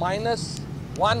-1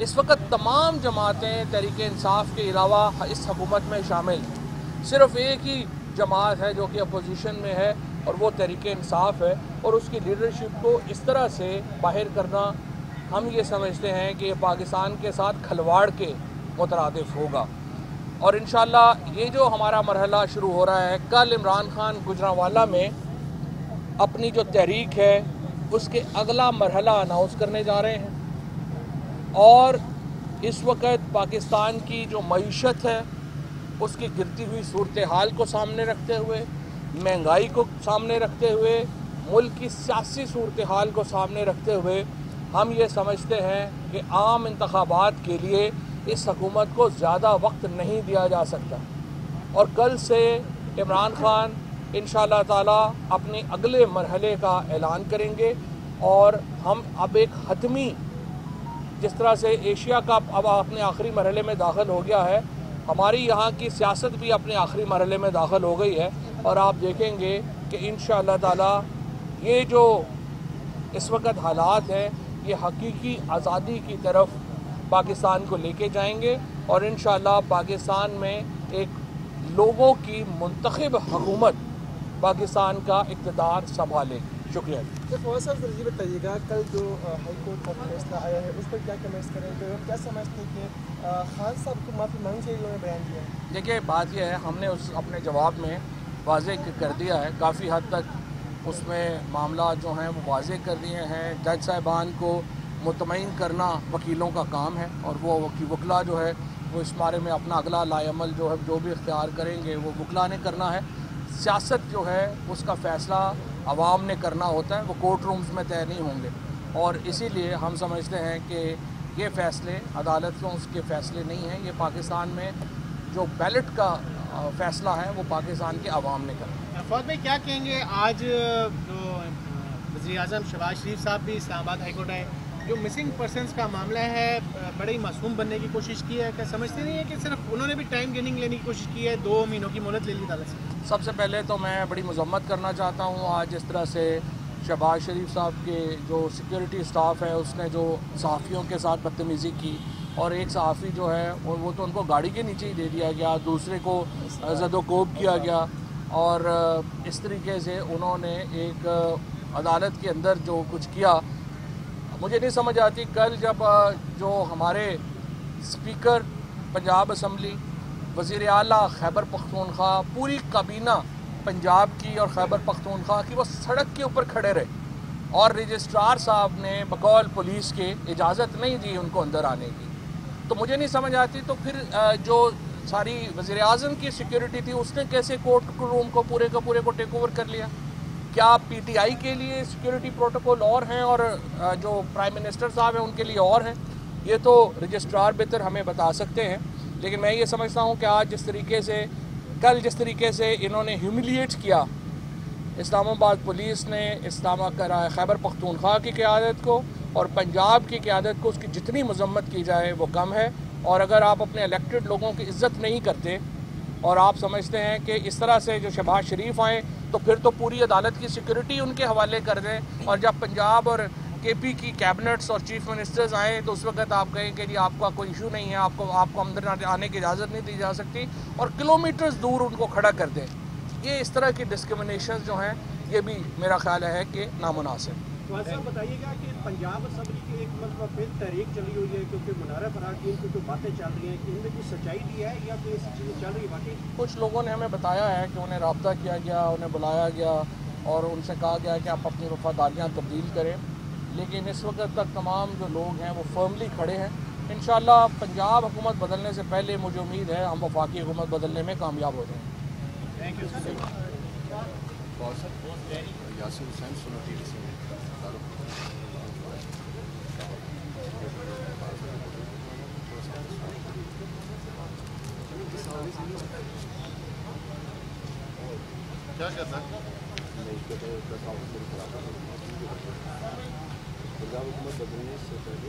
اس وقت تمام جماعتیں تحریک انصاف کے علاوہ اس حکومت میں شامل ہیں. صرف ایک ہی جماعت ہے جو کہ اپوزیشن میں ہے اور وہ تحریک انصاف ہے, اور اس کی لیڈرشپ کو اس طرح سے باہر کرنا ہم یہ سمجھتے ہیں کہ یہ پاکستان کے ساتھ کھلواڑ کے مترادف ہوگا. اور انشاءاللہ یہ جو ہمارا مرحلہ شروع ہو رہا ہے, کل عمران خان گجرانوالہ میں اپنی جو تحریک ہے اس کے اگلا مرحلہ اناؤنس کرنے جا رہے ہیں. اور اس وقت پاکستان کی جو معیشت ہے اس کی گرتی ہوئی صورتحال کو سامنے رکھتے ہوئے, مہنگائی کو سامنے رکھتے ہوئے, ملک کی سیاسی صورتحال کو سامنے رکھتے ہوئے ہم یہ سمجھتے ہیں کہ عام انتخابات کے لیے اس حکومت کو زیادہ وقت نہیں دیا جا سکتا. اور کل سے عمران خان انشاءاللہ تعالی اپنے اگلے مرحلے کا اعلان کریں گے, اور ہم اب ایک حتمی, جس طرح سے ایشیا کپ اب اپنے آخری مرحلے میں داخل ہو گیا ہے, ہماری یہاں کی سیاست بھی اپنے آخری مرحلے میں داخل ہو گئی ہے. اور آپ دیکھیں گے کہ انشاءاللہ تعالی یہ جو اس وقت حالات ہیں یہ حقیقی آزادی کی طرف پاکستان کو لے کے جائیں گے, اور انشاءاللہ پاکستان میں ایک لوگوں کی منتخب حکومت پاکستان کا اقتدار سنبھالے گی. شکریہ. فواد صاحب ذرا یہ بتائیے گا, کل جو ہائی کورٹ کا فیصلہ آیا ہے اس پر کیا کمنٹس کریں گے, اور کیا سمجھتے ہیں کہ خان صاحب کو معافی مانگنی چاہیے, انہوں نے بیان دیا ہے؟ دیکھیے بات یہ ہے, ہم نے اپنے جواب میں واضح کر دیا ہے, کافی حد تک اس میں معاملات جو ہیں وہ واضح کر دیے ہیں. جج صاحبان کو مطمئن کرنا وکیلوں کا کام ہے, اور وہ وکلا جو ہے وہ اس بارے میں اپنا اگلا لائے عمل جو ہے جو بھی اختیار کریں گے وہ وکلا نے کرنا ہے. سیاست جو ہے اس کا فیصلہ عوام نے کرنا ہوتا ہے, وہ کورٹ رومز میں طے نہیں ہوں گے. اور اسی لیے ہم سمجھتے ہیں کہ یہ فیصلے عدالتوں کے فیصلے نہیں ہیں, یہ پاکستان میں جو بیلٹ کا فیصلہ ہے وہ پاکستان کے عوام نے کرنا. فواد بھائی کیا کہیں گے, آج جو وزیر اعظم شہباز شریف صاحب بھی اسلام آباد ہائی کورٹ آئے, جو مسنگ پرسنس کا معاملہ ہے بڑے ہی معصوم بننے کی کوشش کی ہے, کیا سمجھتے نہیں ہیں کہ صرف انہوں نے بھی ٹائم گیننگ لینے کی کوشش کی ہے, 2 مہینوں کی مہلت لے لی عدالت سے؟ سب سے پہلے تو میں بڑی مذمت کرنا چاہتا ہوں آج جس طرح سے شہباز شریف صاحب کے جو سیکیورٹی اسٹاف ہے اس نے جو صحافیوں کے ساتھ بدتمیزی کی, اور ایک صحافی جو ہے وہ تو ان کو گاڑی کے نیچے ہی دے دیا گیا, دوسرے کو زد و کوب کیا گیا, اور اس طریقے سے انہوں نے ایک عدالت کے اندر جو کچھ کیا مجھے نہیں سمجھ آتی. کل جب جو ہمارے اسپیکر پنجاب اسمبلی, وزیر اعلیٰ خیبر پختونخوا, پوری کابینہ پنجاب کی اور خیبر پختونخوا کی وہ سڑک کے اوپر کھڑے رہے, اور رجسٹرار صاحب نے بقول پولیس کے اجازت نہیں دی ان کو اندر آنے کی, تو مجھے نہیں سمجھ آتی تو پھر جو ساری وزیر اعظم کی سیکیورٹی تھی اس نے کیسے کورٹ روم کو پورے کو ٹیک اوور کر لیا؟ کیا پی ٹی آئی کے لیے سیکیورٹی پروٹوکول اور ہیں اور جو پرائم منسٹر صاحب ہیں ان کے لیے اور ہیں؟ یہ تو رجسٹرار بہتر ہمیں بتا سکتے ہیں. لیکن میں یہ سمجھتا ہوں کہ آج کل جس طریقے سے انہوں نے ہیوملیٹ کیا اسلام آباد پولیس نے خیبر پختونخوا کی قیادت کو اور پنجاب کی قیادت کو, اس کی جتنی مذمت کی جائے وہ کم ہے. اور اگر آپ اپنے الیکٹڈ لوگوں کی عزت نہیں کرتے اور آپ سمجھتے ہیں کہ اس طرح سے جو شہباز شریف آئیں تو پھر تو پوری عدالت کی سیکورٹی ان کے حوالے کر دیں, اور جب پنجاب اور کے پی کی کیبنٹس اور چیف منسٹرز آئیں تو اس وقت آپ کہیں کہ جی آپ کا کوئی ایشو نہیں ہے, آپ کو اندر آنے کی اجازت نہیں دی جا سکتی, اور کلومیٹرز دور ان کو کھڑا کر دیں. یہ اس طرح کی ڈسکرمنیشنز جو ہیں یہ بھی میرا خیال ہے کہ نامناسب. فواد صاحب بتائیے گا کہ پنجاب اسمبلی کی ایک مرتبہ پھر تحریک چلی ہوئی ہے کیونکہ منارہ فراقین کی جو باتیں چل رہی ہیں کہ ان میں کوئی سچائی بھی ہے یا کوئی ایسی چیزیں چل رہی ہے؟ باقی کچھ لوگوں نے ہمیں بتایا ہے کہ انہیں رابطہ کیا گیا, انہیں بلایا گیا اور ان سے کہا گیا کہ آپ اپنی وفاداریاں تبدیل کریں, لیکن اس وقت تک تمام جو لوگ ہیں وہ فرملی کھڑے ہیں. انشاءاللہ پنجاب حکومت بدلنے سے پہلے مجھے امید ہے ہم وفاقی حکومت بدلنے میں کامیاب ہو جائیں. Thank you. کیا کرنا پنجاب حکومت بدلنے سے پہلے